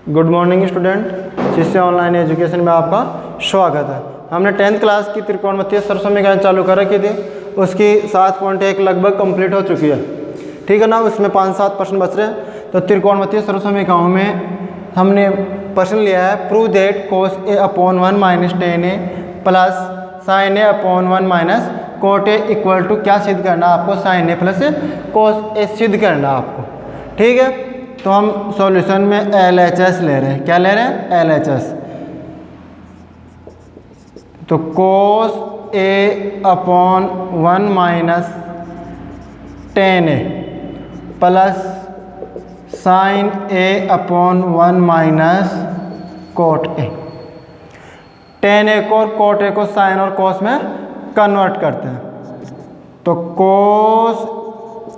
Good morning student, शिष्य online education में आपका स्वागत है। हमने 10th क्लास की त्रिकोणमितीय सरसमीकरण चालू कर रखी थी, उसकी 7.1 लगभग कंप्लीट हो चुकी है। ठीक है ना, उसमें 5-7 प्रश्न बच रहे हैं। तो त्रिकोणमितीय सरसमीकरणों में हमने प्रश्न लिया है prove that cos a upon 1 minus tan a plus sin a upon 1 minus cot a equal to क्या सिद्ध करना है आपको, sin a plus cos a सिद्ध करना है आपको। ठीक है, तो हम सॉल्यूशन में LHS ले रहे हैं। क्या ले रहे हैं? LHS। तो cos a upon 1 minus tan a plus sin a upon 1 minus cot a। tan a को और cot a को sin और cos में कन्वर्ट करते हैं। तो cos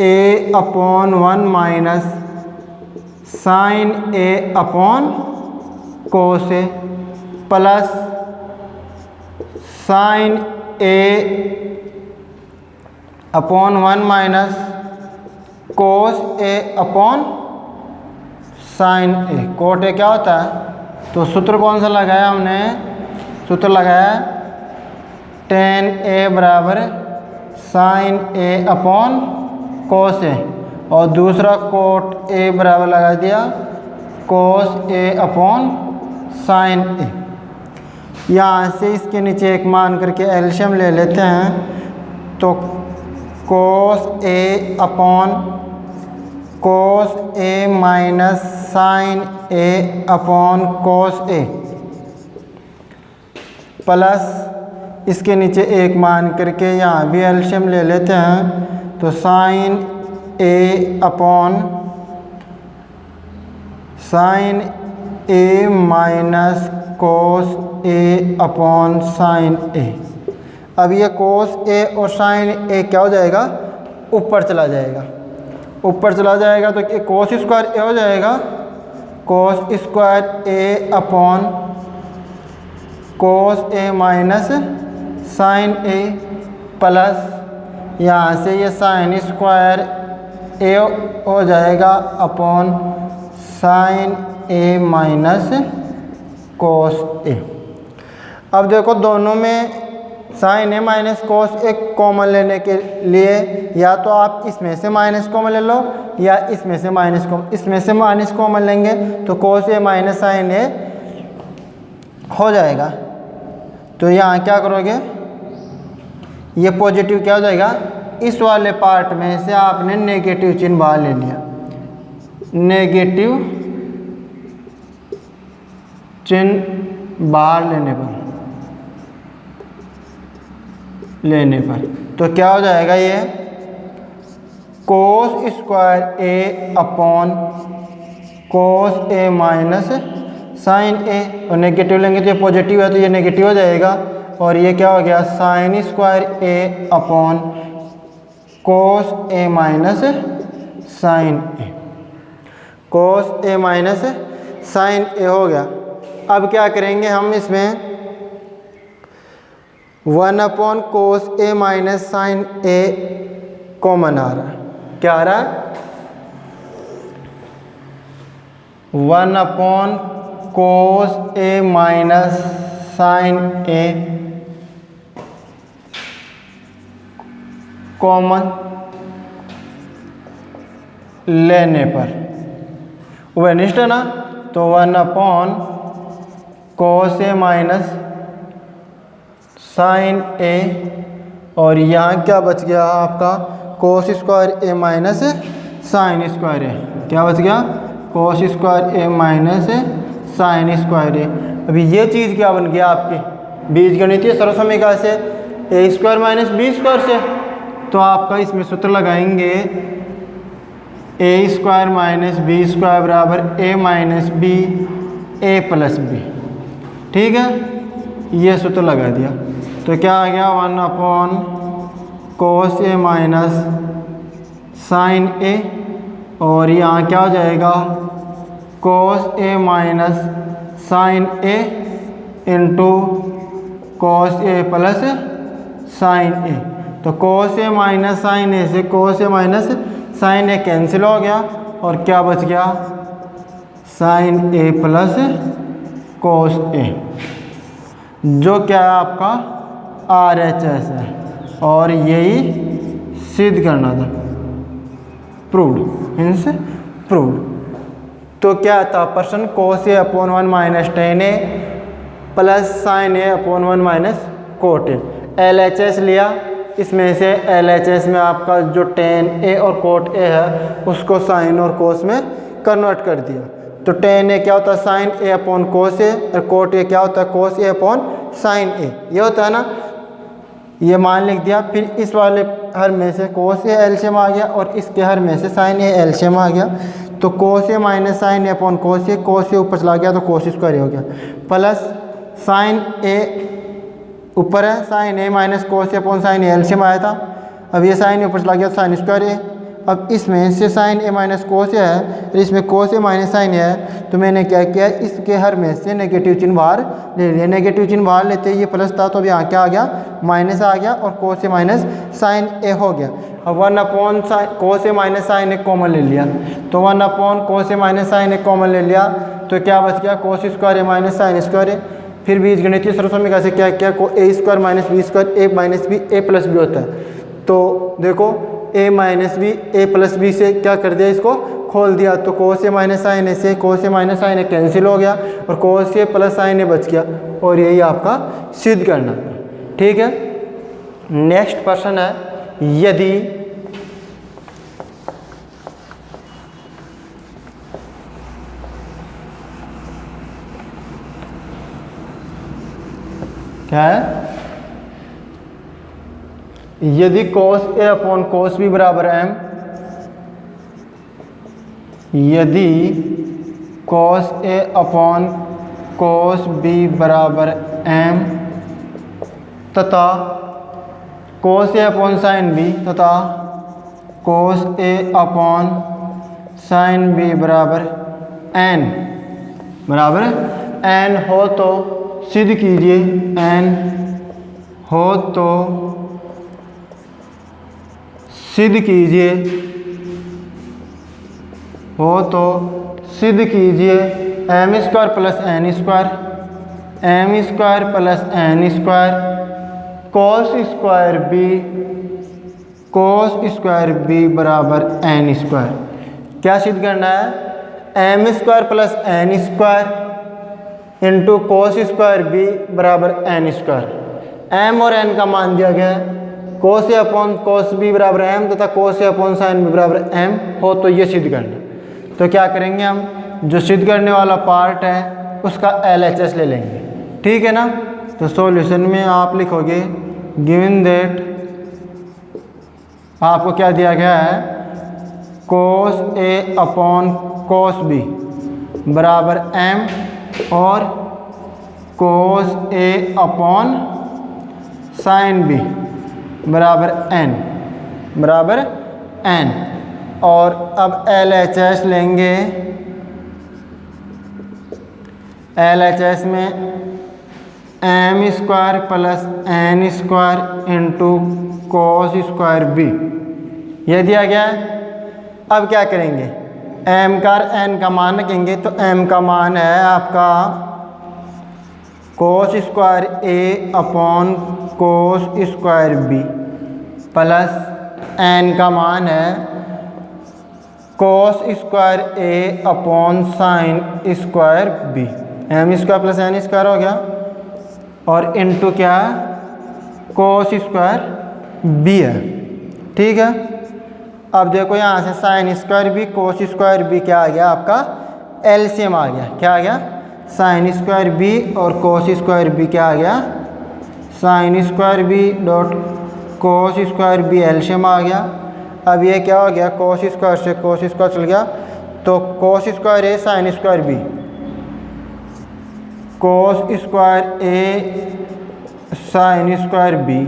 a upon 1 minus sign a upon cos a plus sign a upon 1 minus cos a upon sign a. Cot a क्या होता है? तो सूत्र कौन सा लगाया हमने? सूत्र लगाया tan a बराबर साइन ए अपॉन कोस ए, और दूसरा कोट ए बराबर लगा दिया कोस ए अपॉन साइन ए। यहाँ से इसके नीचे एक मान करके एलशियम ले लेते हैं। तो कोस a upon cos A minus sign a upon cos a plus इसके नीचे एक मान करके यहाँ भी एलशियम ले लेते हैं। तो sign a upon sign a minus cos a upon sign ए। अब ये कोस ए और साइन ए क्या हो जाएगा? ऊपर चला जाएगा। ऊपर चला जाएगा तो ये कोस स्क्वायर ए हो जाएगा, cos square a upon cos A minus sign A plus यहाँ से ये साइन स्क्वायर ए हो जाएगा upon sine a minus cos ए। अब देखो दोनों में sign a minus cos A common लेने के लिए या तो आप इसमें से माइनस कॉमन ले लो या इसमें से माइनस कॉमन। इसमें से माइनस कॉमन लेंगे तो कोस ए माइनस साइन ए हो जाएगा। तो यहाँ क्या करोगे? ये पॉजिटिव क्या हो जाएगा? इस वाले पार्ट में से आपने नेगेटिव चिन्ह बाहर ले लिया। नेगेटिव चिन्ह बाहर लेने पर तो क्या हो जाएगा? ये cos square a upon cos A minus sign a, और नेगेटिव लेंगे तो ये पॉजिटिव है तो ये नेगेटिव हो जाएगा। और ये क्या हो गया? Sign square a upon cos A minus sign a. Cos A minus sign ए हो गया। अब क्या करेंगे हम? इसमें 1 अपॉन कोस ए माइनस साइन ए कॉमन आ रहा है। क्या आ रहा है? 1 अपॉन कोस ए माइनस साइन ए कॉमन लेने पर वह निष्ठ है ना। तो 1 upon cos A minus sign a, और यहाँ क्या बच गया आपका? Cos square A minus sign square a. क्या बच गया? कोस स्क्वायर ए माइनस साइन स्क्वायर ए। अभी ये चीज़ क्या बन गया आपकी बीजगणितीय सरसमीकरण से? ए स्क्वायर माइनस बी स्क्वायर से। तो आपका इसमें सूत्र लगाएंगे ए स्क्वायर माइनस बी स्क्वायर बराबर ए माइनस बी ए प्लस बी। ठीक है, ये सूत्र लगा दिया। तो क्या आ गया? 1 upon cos A minus sign a, और यहाँ क्या हो जाएगा? कोस ए minus sign a into cos a plus sign ए। तो कोस ए माइनस साइन ए से कोस ए माइनस साइन ए कैंसिल हो गया, और क्या बच गया? Sign A plus cos a, जो क्या है आपका RHS है, और यही सिद्ध करना था, प्रूव्ड, मीन्स प्रूव्ड। तो क्या था प्रश्न, cos a upon 1 minus tan a plus sign a upon 1 minus cot a. LHS लिया, इसमें से LHS में आपका जो टेन ए और कोट ए है उसको साइन और कोस में कन्वर्ट कर दिया। तो टेन ए क्या होता है, साइन ए अपॉन कोस ए, और कोट ए क्या होता है, कोस ए अपॉन साइन ए, ये होता है ना। ये मान लिख दिया। फिर इस वाले हर में से कोस ए एलसीएम आ गया और इसके हर में से साइन ए एलसीएम आ गया। तो कोस ए minus sign a upon cos ए ऊपर चला गया तो कोस स्क्वायर हो गया, प्लस साइन ए ऊपर है, sine a minus cos a upon sign a LCM आया था। अब ये साइन ए ऊपर चला गया तो साइन स्क्वायर ए। अब इसमें से साइन ए माइनस कोस ए है और इसमें कोस ए माइनस साइन ए है, तो मैंने क्या किया, इसके हर में से नेगेटिव चिन्ह बाहर ले लिया। नेगेटिव चिन्ह बाहर लेते ही ये प्लस था तो अब यहाँ क्या आ गया, माइनस आ गया और कोस ए माइनस साइन ए हो गया। अब 1 अपॉन कोस ए माइनस साइन ए कॉमन ले लिया, तो 1 अपॉन कोस ए माइनस साइन ए कॉमन ले लिया, तो क्या बच गया, कोस स्क्वायर ए माइनस साइन स्क्वायर ए। फिर बीज गणितीय सरसमीकरण से क्या किया, को ए स्क्वायर माइनस बी स्क्वायर ए माइनस बी ए प्लस बी होता है। तो देखो ए माइनस बी ए प्लस बी से क्या कर दिया, इसको खोल दिया, तो कोस ए माइनस साइन ए से कोस ए माइनस साइन ए कैंसिल हो गया और कोस ए प्लस साइन ए बच गया, और यही आपका सिद्ध करना। ठीक है, नेक्स्ट प्रश्न है, यदि क्या है, यदि कोस ए अपॉन कोस बी बराबर एम, यदि कोस ए अपॉन कोस बी बराबर एम तथा cos a upon sine B तथा cos a upon sign b बराबर एन हो तो सिद्ध कीजिए, एन हो तो सिद्ध कीजिए, हो तो सिद्ध कीजिए m square plus n square, m square plus n square cos square b बराबर एन स्क्वायर। क्या सिद्ध करना है, m square plus n square into cos square b बराबर एन स्क्वायर। एम और एन का मान दिया गया है, cos a upon cos b बराबर एम तथा cos a upon sign b बराबर एम हो तो ये सिद्ध करना। तो क्या करेंगे, हम जो सिद्ध करने वाला पार्ट है उसका LHS ले लेंगे। ठीक है ना। तो सॉल्यूशन में आप लिखोगे गिवन दैट, आपको क्या दिया गया है, cos a upon cos b बराबर एम और cos a upon sign b बराबर एन और अब LHS लेंगे। LHS में m square plus n square into cos square b ये दिया गया है। अब क्या करेंगे, एम का एन का मान रखेंगे, तो एम का मान है आपका cos square a upon cos square b plus n का मान है cos square a upon sign square b. M square plus n square हो गया और इनटू क्या, कोस स्क्वायर बी है। ठीक है। अब देखो यहाँ से sign square b cos square b क्या आ गया, आपका एलसीएम आ गया। क्या आ गया, साइन स्क्वायर बी और कोस स्क्वायर बी क्या आ गया, sign square b dot cos square b LCM आ गया। अब ये क्या हो गया, कोस स्क्वायर से कोस स्क्वायर चल गया, तो cos square a sign square b, cos square a sign square b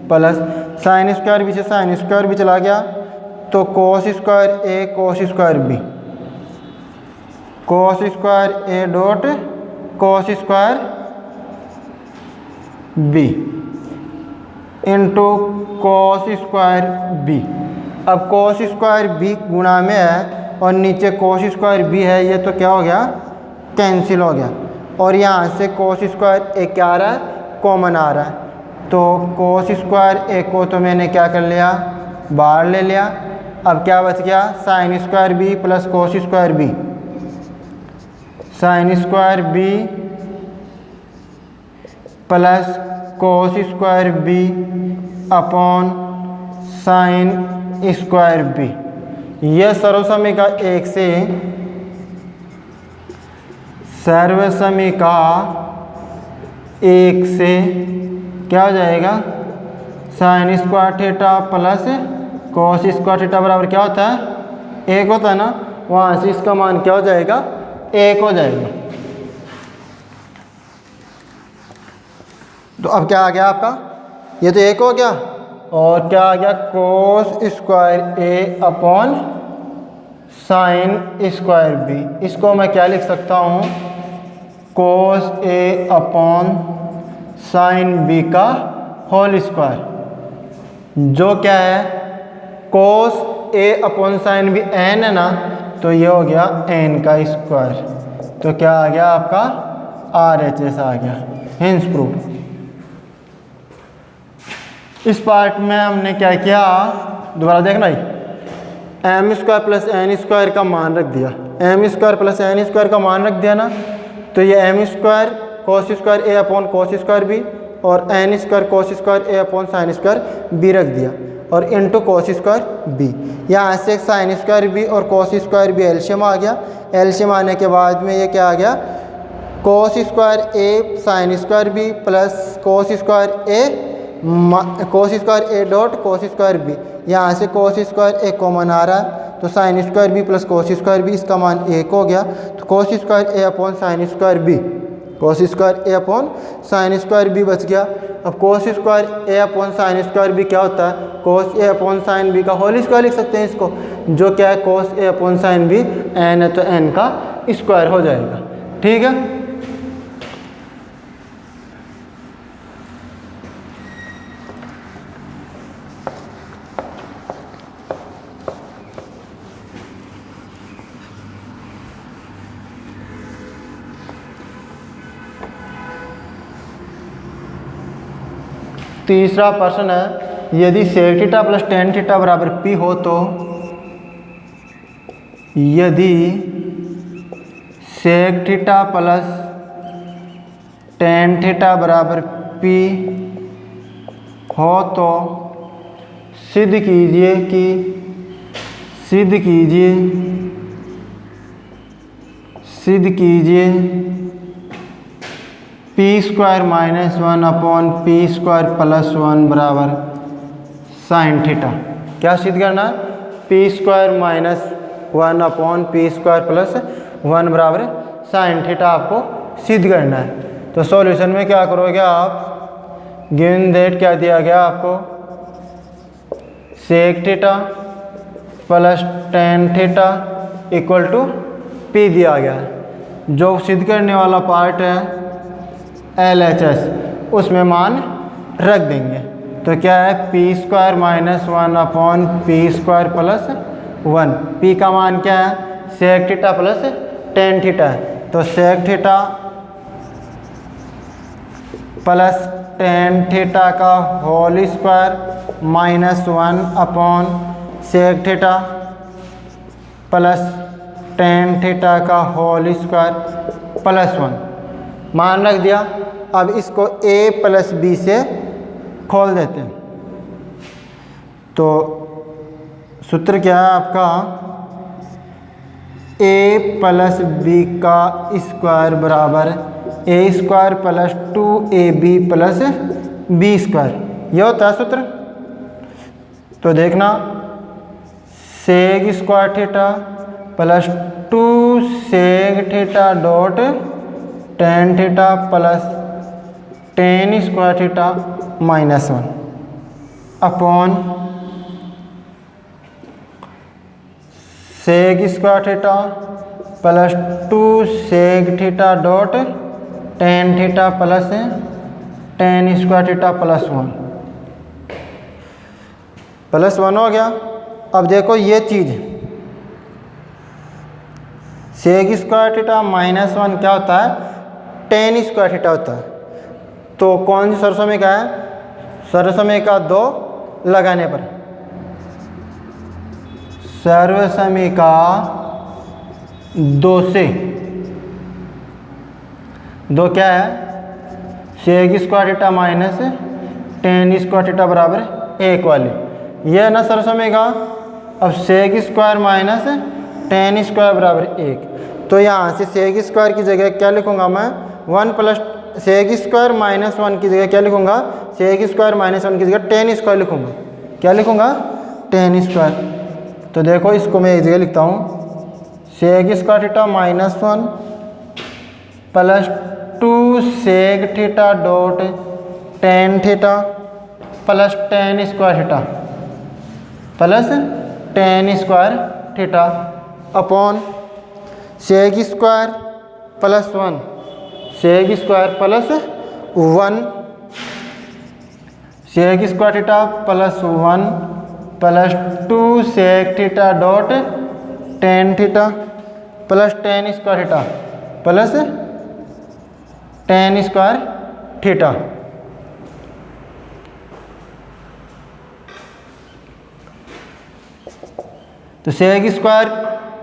plus sin square b से साइन स्क्वायर बी चला गया, तो cos square a cos square b, cos square a dot cos square b into cos square b. अब cos square B गुणा में है और नीचे कोस स्क्वायर बी है, ये तो क्या हो गया, कैंसिल हो गया। और यहाँ से कोस स्क्वायर ए क्या आ रहा है, कॉमन आ रहा है। तो कोस स्क्वायर ए को तो मैंने क्या कर लिया, बाहर ले लिया। अब क्या बच गया, sign square b plus cos square b, sine square b plus cos square b upon sign square b. यह सर्वसमीका एक से सर्वसमीका एक से क्या हो जाएगा, sign square theta plus cos square theta बराबर क्या होता है, एक होता है ना। वहाँ से इसका मान क्या हो जाएगा, एक हो जाएगा। तो अब क्या आ गया आपका, ये तो एक हो गया, और क्या आ गया, cos square a upon sign square B. इसको मैं क्या लिख सकता हूँ, कोस ए अपॉन साइन बी का होल स्क्वायर, जो क्या है, cos a upon sign b n है ना, तो ये हो गया एन का स्क्वायर। तो क्या आ गया आपका, RHS आ गया, हेंस प्रूफ। इस पार्ट में हमने क्या किया, दोबारा देखना ही, m square plus n square का मान रख दिया, m square plus n square का मान रख दिया ना। तो ये m square cos square a upon cos square b और n square cos square a upon sign square b रख दिया, और इंटू कोस स्क्वायर बी। यहाँ से साइन स्क्वायर बी और कोस स्क्वायर बी एलशियम आ गया। एलशियम आने के बाद में ये क्या आ गया, cos square a sign square b plus cos square a dot cos square b. यहाँ से कोस स्क्वायर ए कॉमन आ रहा है, तो sin square b plus cos square b, इसका मान एक हो गया। तो cos square a upon sign square b, cos square a upon sign square b बच गया। अब cos square a upon sign square b क्या होता है, cos a upon sign b का होल स्क्वायर लिख सकते हैं इसको, जो क्या है, cos a upon sign b n है, तो एन का स्क्वायर हो जाएगा। ठीक है, तीसरा प्रश्न है, यदि sec theta plus tan theta बराबर पी हो तो, यदि sec theta plus tan theta बराबर पी हो तो सिद्ध कीजिए p square minus one upon p square plus one बराबर साइन थीटा। क्या सिद्ध करना है, p square minus one upon p square plus one बराबर साइन थीटा आपको सिद्ध करना है। तो सॉल्यूशन में क्या करोगे आप, गिवन दैट क्या दिया गया आपको, sec theta plus tan theta equal to p दिया गया है। जो सिद्ध करने वाला पार्ट है LHS, उसमें मान रख देंगे। तो क्या है, p square minus one upon p square plus one. P का मान क्या है, sec theta plus tan theta है, तो sec theta plus tan theta का whole square minus one upon sec theta plus tan theta का होल स्क्वायर प्लस वन, मान रख दिया। अब इसको a प्लस बी से खोल देते हैं। तो सूत्र क्या है आपका, a प्लस बी का स्क्वायर बराबर a square plus 2ab plus b square, यह होता है सूत्र। तो देखना, sec square theta plus 2 sec theta dot tan theta plus tan square theta minus one upon sec square theta plus 2 sec theta dot tan theta plus tan square theta plus one हो गया। अब देखो ये चीज़ sec square theta minus 1 क्या होता है, ten square theta होता है। तो कौन सी सर्वसमीका है, सर्वसमीका 2 लगाने पर, सर्वसमीका 2 से 2 क्या है, sec square theta minus tan square theta बराबर 1 वाली, यह है ना सर्वसमीका। अब sec square minus tan square बराबर 1, तो यहाँ से सेक स्क्वायर की जगह क्या लिखूँगा मैं, 1 प्लस सेक स्क्वायर माइनस 1 की जगह क्या लिखूँगा, सेक स्क्वायर माइनस 1 की जगह टेन स्क्वायर लिखूँगा। क्या लिखूँगा, टेन स्क्वायर। तो देखो इसको मैं एक जगह लिखता हूँ, sec square theta minus 1 plus 2 sec theta dot tan theta plus tan square theta plus tan square theta upon sec square plus 1 sec square plus 1 sec square theta plus 1 plus 2 sec theta dot tan theta plus tan square theta plus tan square theta. तो sec square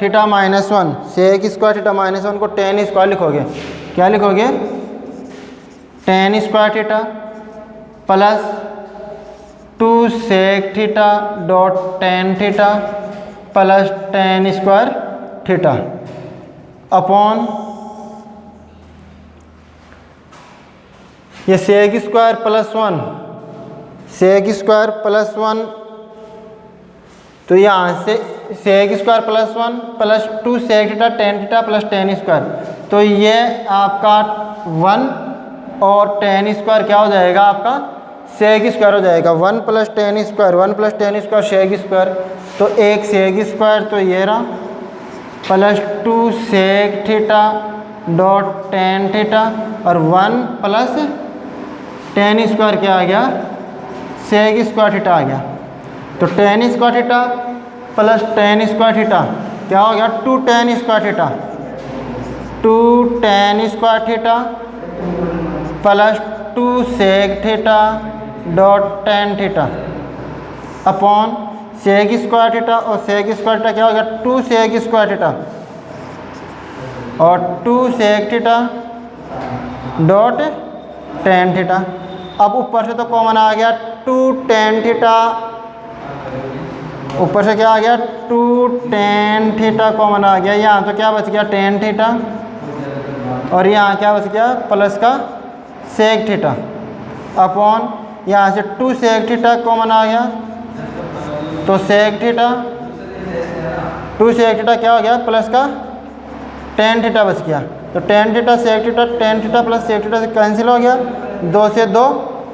theta minus 1, sec square theta minus 1 को tan square लिखोगे, क्या लिखोगे, ten square theta plus 2 sec theta dot tan theta plus tan square theta upon ये sec square plus 1 sec square plus 1, तो यहाँ से sec square plus 1 plus 2 sec theta tan theta plus tan square, तो ये आपका 1 और ten square क्या हो जाएगा, आपका सेक स्क्वायर हो जाएगा। 1 plus tan square, 1 plus tan square sec square, तो एक सेक स्क्वायर तो ये रहा plus 2 sec theta dot tan theta और 1 प्लस टेन स्क्वायर क्या आ गया, सेक स्क्वायर थीटा आ गया। तो tan square theta plus tan square theta क्या हो गया, 2 tan square theta, 2 tan square theta plus 2 sec theta dot tan theta upon sec square theta और सेक स्क्वायर थीटा क्या हो गया, 2 सेक स्क्वायर थीटा और 2 sec theta dot tan theta. अब ऊपर से तो कॉमन आ गया 2 टेन थीटा, ऊपर से क्या आ गया, 2 टेन थीटा कॉमन आ गया, यहाँ तो क्या बच गया, टेन थीटा और यहाँ क्या बच गया, प्लस का सेक थीटा अपॉन यहाँ से 2 सेक थीटा कॉमन आ गया, तो सेक थीटा 2 सेक थीटा क्या हो गया, प्लस का टेन थीटा बच गया। तो tan theta sec theta, tan theta plus sec theta से कैंसिल हो गया, 2 से 2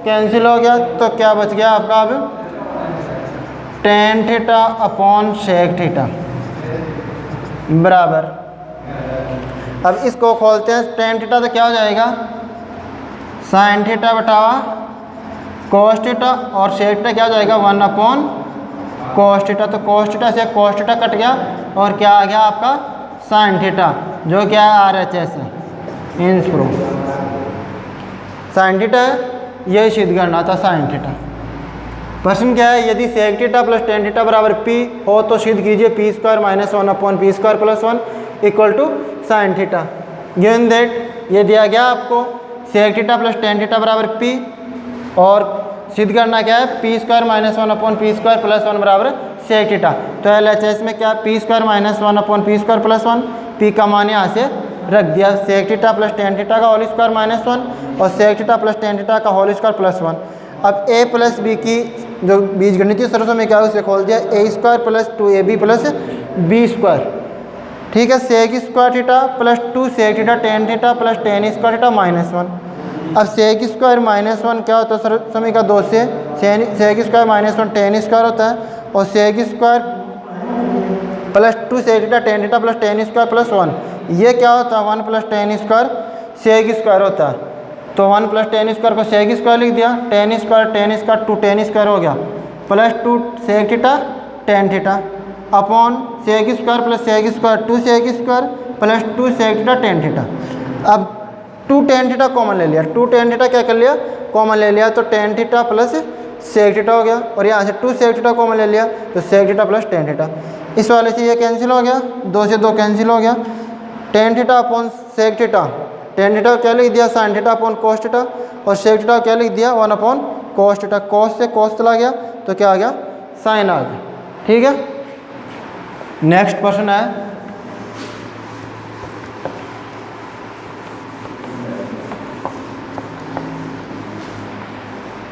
कैंसिल हो गया, तो क्या बच गया आपका अब tan theta upon sec theta बराबर। अब इसको खोलते हैं, टेन थीटा तो क्या हो जाएगा, साइन थीटा बटावा कोस थीटा और सेक थीटा क्या हो जाएगा, 1 अपॉन कोस थीटा। तो कोस थीटा से कोस थीटा कट गया और क्या आ गया आपका साइन थीटा, जो क्या है RHS है, इंस्प्रो साइन थीटा है, यही सिद्ध करना था साइन थीटा। प्रश्न क्या है, यदि sec theta plus tan theta बराबर P हो तो सिद्ध कीजिए P square minus 1 upon P square plus 1 equal to sine theta. Given that ये दिया गया आपको sec theta plus tan theta बराबर P और सिद्ध करना क्या है, P square minus 1 upon P square plus 1 बराबर सेक थीटा। तो LHS में क्या, P square minus 1 upon P square plus 1, P का मान यहाँ से रख दिया, sec theta plus tan theta का होल स्क्वायर माइनस 1 और sec theta plus tan theta का होल स्क्वायर प्लस 1। अब A प्लस बी की जो बीजगणितीय सरसों में क्या उसे खोल दिया, a square plus 2ab plus b square, ठीक है, sec square theta plus 2 sec theta tan theta plus tan square theta minus 1। अब सेक स्क्वायर माइनस 1 क्या होता है सरसमीका 2 से, sec square minus 1 tan square होता है और sec square plus 2 sec theta tan theta plus tan square plus 1, ये क्या होता है 1 plus tan square sec square होता है। तो 1 प्लस टेन स्क्वायर को सेक स्क्वायर लिख दिया, टेन स्क्वायर 2 टेन स्क्वायर हो गया plus 2 sec theta tan theta upon sec square plus sec square 2 sec square plus 2 sec theta tan theta. अब 2 tan theta common ले लिया, 2 टेन थीटा क्या कर लिया, कॉमन ले लिया, तो tan theta plus sec theta हो गया, और यहाँ से 2 सेक थीटा कॉमन ले लिया तो sec theta plus tan theta. इस वाले से ये कैंसिल हो गया, 2 से 2 कैंसिल हो गया। Tan theta upon sec theta, tan theta क्या लिख दिया sine theta upon cos theta, और सेक थीटा क्या लिख दिया 1 अपॉन कोस थीटा। कोस से कोस चला गया तो क्या आ गया, साइन आ गया। ठीक है, नेक्स्ट क्वेश्चन है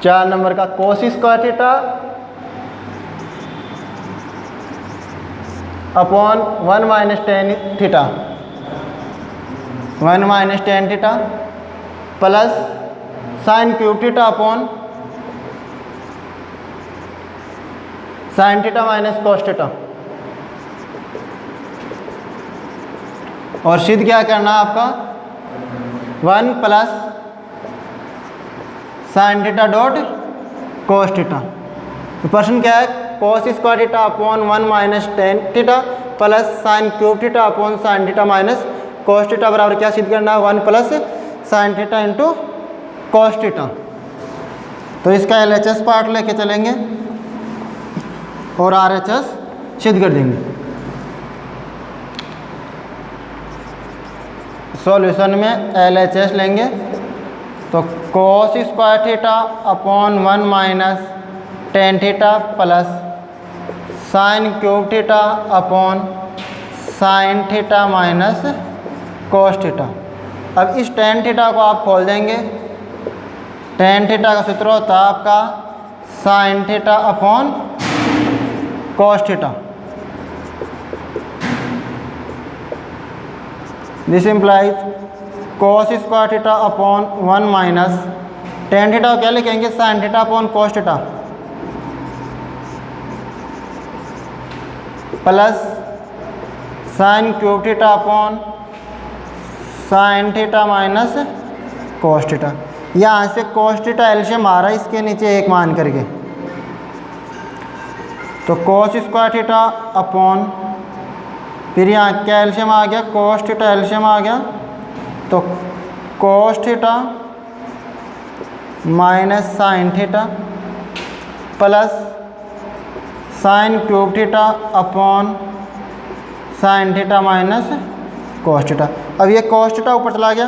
4 नंबर का, कोस square theta upon 1 minus tan theta, 1 minus ten theta plus sine cube theta upon sine theta minus cos theta. और सिद्ध क्या करना है आपका, 1 plus sine theta dot cos theta. तो प्रश्न क्या है, cos square theta upon 1 minus ten theta plus sine cube theta upon sine theta minus cos theta बराबर क्या सिद्ध करना है, 1 plus sine theta into cos theta. तो इसका LHS पार्ट लेके चलेंगे और RHS सिद्ध कर देंगे। सॉल्यूशन में LHS लेंगे तो cos square theta upon 1 minus ten theta plus sine cube theta upon sine theta minus cos theta. अब इस टेन थीटा को आप खोल देंगे, टेन थीटा का सूत्र होता है आपका sign theta upon cos theta. This implies cos square theta upon 1 minus tan theta को क्या लिखेंगे, sign theta upon cos theta plus sine cube theta upon sine theta minus cos theta. यहाँ से कोस थीटा एलसीएम आ रहा है इसके नीचे एक मान करके, तो कोस स्क्वायर थीटा अपॉन फिर यहाँ क्या एलसीएम आ गया, कोस थीटा एलसीएम आ गया, तो कोस theta minus sin theta plus sine cube theta upon sine theta minus cos theta. अब ये कोस थीटा ऊपर चला गया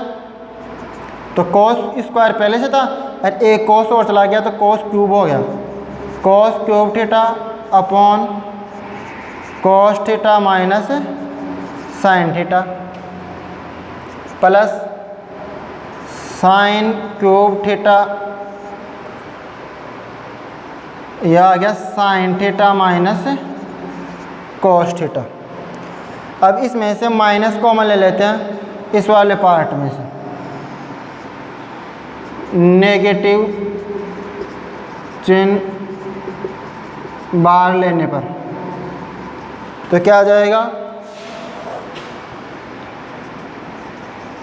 तो कोस स्क्वायर पहले से था और एक कोस और चला गया तो कोस क्यूब हो गया, cos cube theta upon cos theta minus sin theta plus sine cube theta, यह आ गया sine theta minus cos theta. अब इसमें से माइनस कॉमन ले लेते हैं इस वाले पार्ट में से, नेगेटिव चिन्ह बाहर लेने पर तो क्या आ जाएगा,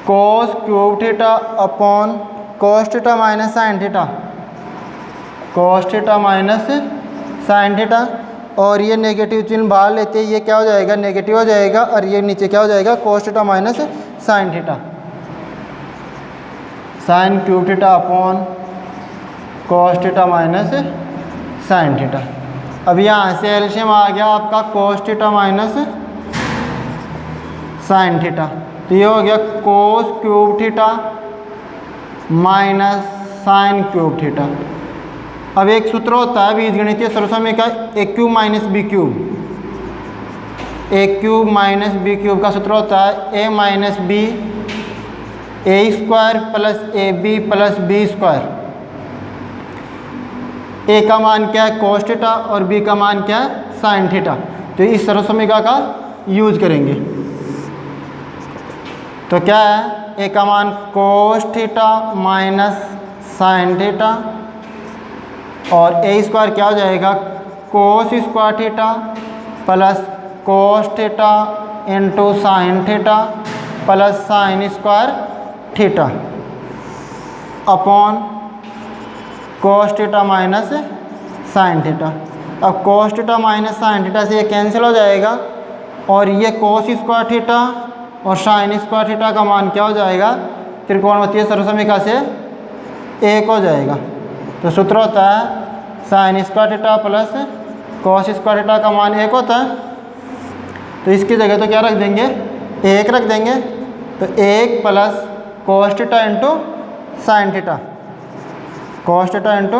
cos cube theta upon cos theta minus sin theta, कोस थीटा माइनस साइन थीटा, और ये नेगेटिव चिन्ह बाहर लेते हैं, ये क्या हो जाएगा, नेगेटिव हो जाएगा, और ये नीचे क्या हो जाएगा, कोस theta minus sin theta, sine cube theta upon cos theta minus sin theta. अब यहाँ से एलसीएम आ गया आपका कोस थीटा माइनस साइन थीटा, तो ये हो गया cos cube theta minus sin cube theta. अब एक सूत्र होता है बीजगणितीय सर्वसमय का, ए क्यूब माइनस बी क्यूब, ए क्यूब माइनस बी क्यूब का सूत्र होता है a minus b a square plus a b plus b square. A का मान क्या है, कोस थीटा, और बी का मान क्या है, साइन थीटा। तो इस सर्वसमीका का यूज करेंगे तो क्या है, ए का मान cos theta minus sin theta, और ए स्क्वायर क्या हो जाएगा, cos square theta plus cos theta into sin theta plus sin square theta upon cos theta minus sin theta. अब cos theta minus sin theta से ये cancel हो जाएगा, और ये कोस स्क्वायर थीटा और साइन स्क्वायर थीटा का मान क्या हो जाएगा, त्रिकोणमितीय सर्वसमीका से 1 हो जाएगा। तो सूत्र होता है sign square theta plus cos square theta का मान 1 होता है। तो इसकी जगह तो क्या रख देंगे, 1 रख देंगे। तो 1 plus cos theta into sin theta, cos theta into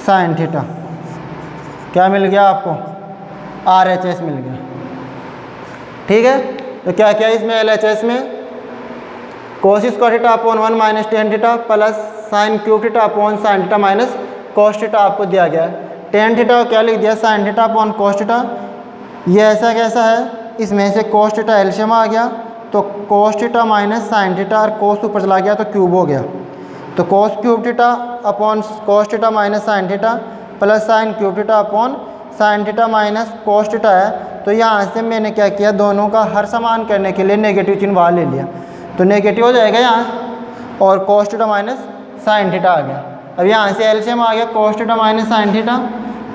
sin theta, क्या मिल गया आपको, RHS मिल गया। ठीक है, तो क्या क्या इसमें LHS में cos square theta upon 1 minus ten theta plus sine cube theta upon sine theta minus cos theta आपको दिया गया है। टेन थीटा को क्या लिख दिया, sine theta upon cos theta. ये ऐसा कैसा है, इसमें से कॉस थीटा एलसीएम आ गया, तो cos theta minus sin theta और कॉस ऊपर चला गया तो क्यूब हो गया। तो cos cube theta upon cos theta minus sin theta plus sine cube theta upon sine theta minus cos theta है। तो यहाँ से मैंने क्या किया, दोनों का हर समान करने के लिए नेगेटिव चिन्ह बाहर ले लिया, तो नेगेटिव हो जाएगा यहाँ, और cos theta minus sin theta आ गया। अब यहाँ से एलसीएम आ गया cos theta minus sin theta,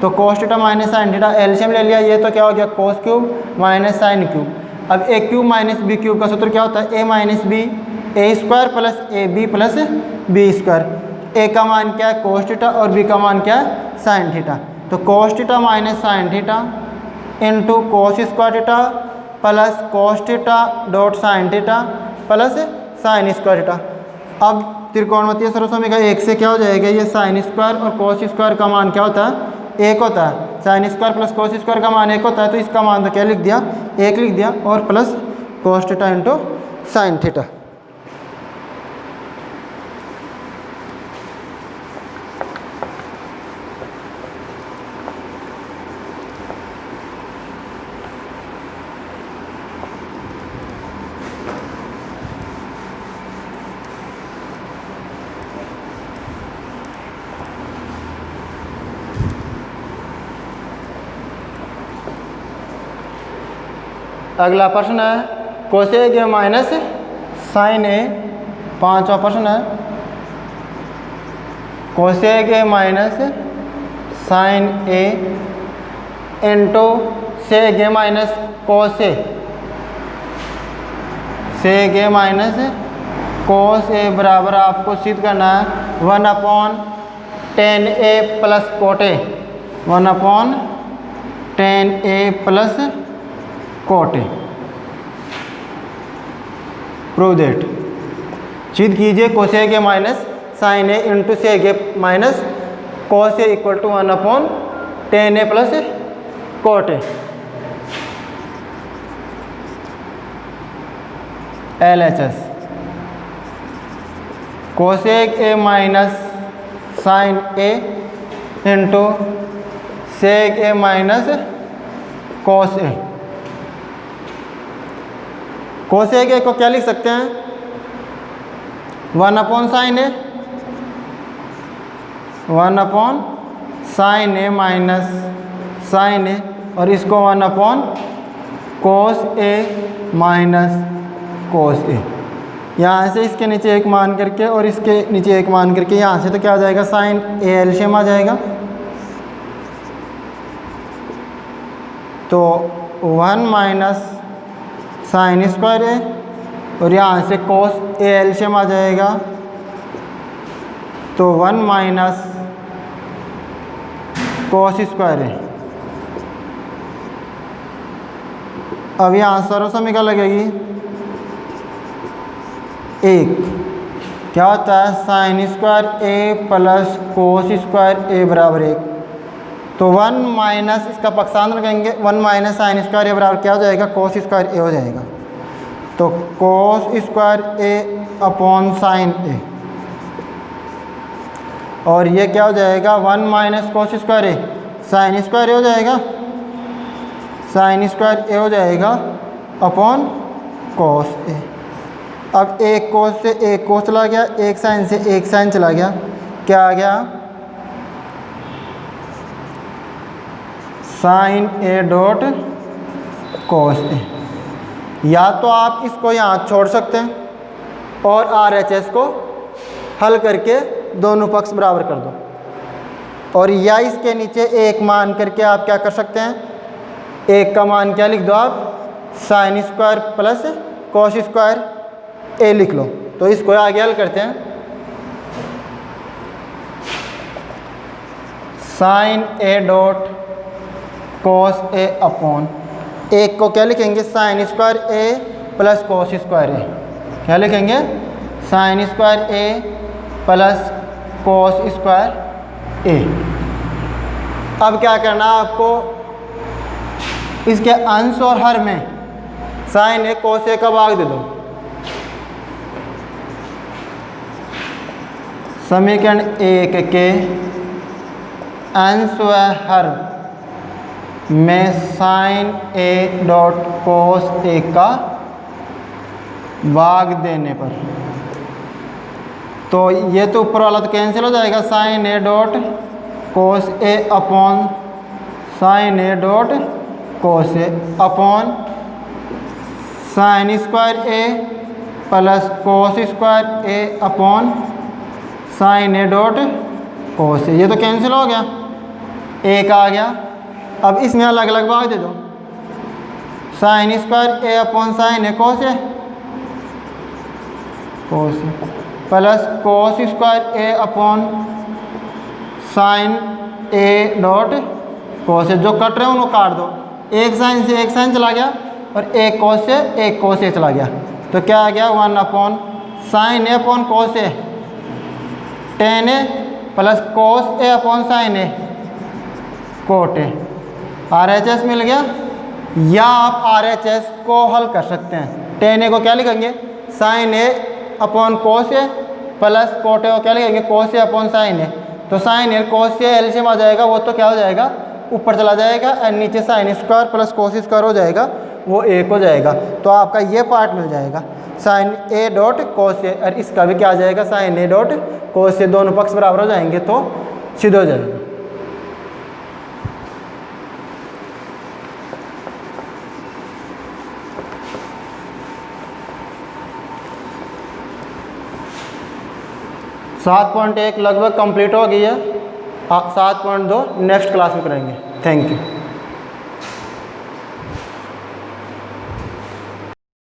तो cos theta minus sin theta LCM ले लिया, ये तो क्या हो गया cos cube minus sin cube. अब a cube minus b cube का सूत्र क्या होता है, a minus b, a square plus a b plus b square. A का मान क्या है कॉस थीटा और बी का मान क्या है साइन थीटा। तो cos theta minus sin theta into cos square theta plus cos theta dot sign theta plus sin square theta. अब त्रिकोणमितीय सर्वसमीका 1 से क्या हो जाएगा, ये साइन स्क्वायर और कॉस स्क्वायर का मान क्या होता है, 1 होता है। Sign square plus cos square का मान 1 होता है, तो इसका मान तो क्या लिख दिया, 1 लिख दिया, और plus cos theta into sin theta. अगला प्रश्न है cosec a minus sign a. 5वां प्रश्न है cosec a minus sign a into sec a minus cos a, sec a minus cos a बराबर आपको सिद्ध करना है 1 upon tan a plus cot a, 1 upon tan a plus cot a. Prove that, सिद्ध कीजिए cosec a minus sign a into sec a minus cos A equal to 1 upon tan a plus cot a. LHS cosec a minus sign a into sec a minus cos a. Cosec a को क्या लिख सकते हैं, 1 upon sign a, 1 upon sign a minus sign a, और इसको 1 upon cos ए minus cos ए। यहाँ से इसके नीचे 1 मान करके और इसके नीचे 1 मान करके यहाँ से तो क्या आ जाएगा, साइन ए एलसीएम आ जाएगा। तो 1 माइनस साइन स्क्वायर ए, और यहाँ से कोस ए एलसीएम आ जाएगा, तो 1 माइनस कोस स्क्वायर ए। अब यहाँ सर्वसमीका लगेगी 1, क्या होता है sign square a plus cos square ए बराबर 1। तो 1 माइनस इसका पक्षांतर करेंगे, 1 माइनस साइन स्क्वायर ए बराबर क्या हो जाएगा, कोस स्क्वायर ए हो जाएगा। तो cos square a upon sign a, और ये क्या हो जाएगा 1 minus cos square a, sign square ए हो जाएगा, साइन स्क्वायर ए हो जाएगा अपॉन कोस ए। अब एक कोस से एक कोस चला गया, एक साइन से एक साइन चला गया, क्या आ गया साइन ए डॉट कोस ए। या तो आप इसको यहाँ छोड़ सकते हैं और RHS को हल करके दोनों पक्ष बराबर कर दो, और या इसके नीचे 1 मान करके आप क्या कर सकते हैं, 1 का मान क्या लिख दो आप, sin square plus cos square a लिख लो। तो इसको आगे हल करते हैं। Sin a dot cos a upon एक को क्या लिखेंगे, sin square a plus cos square a. क्या लिखेंगे, sin square a plus cos square a. अब क्या करना है आपको, इसके अंश और हर में साइन ए कोस ए का भाग दे दो। समीकरण 1 के अंश व हर में साइन ए डॉट कोस ए का भाग देने पर, तो ये तो ऊपर वाला तो कैंसिल हो जाएगा, sin a dot cos a upon sign a dot cos a upon sign square a plus cos square a upon sign a dot cos a. ये तो कैंसिल हो गया, एक आ गया। अब इसमें अलग अलग भाग दे दो, sin square a upon sign a cos a plus cos square a upon sign a dot cos a. जो कट रहे हैं उनको काट दो, एक साइन से एक साइन चला गया और एक कोस से एक कोस ए चला गया। तो क्या आ गया, 1 upon sign a upon cos A ten a plus cos a upon sign a cot A. RHS मिल गया। या आप RHS को हल कर सकते हैं। टेन ए को क्या लिखेंगे, sine a upon cos a plus cot a को क्या लिखेंगे, कोस ए अपॉन साइन ए। तो sign a cos A LCM आ जाएगा, वो तो क्या हो जाएगा, ऊपर चला जाएगा और नीचे sign square plus cos square हो जाएगा, वो एक हो जाएगा। तो आपका ये पार्ट मिल जाएगा, साइन ए डॉट कोस ए, और इसका भी क्या आ जाएगा, साइन ए डॉट कोस ए। दोनों पक्ष बराबर हो जाएंगे तो सिद्ध हो जाएगा। सात 7.1 लगभग कंप्लीट हो गई है। 7.2 नेक्स्ट क्लास में करेंगे। Thank you.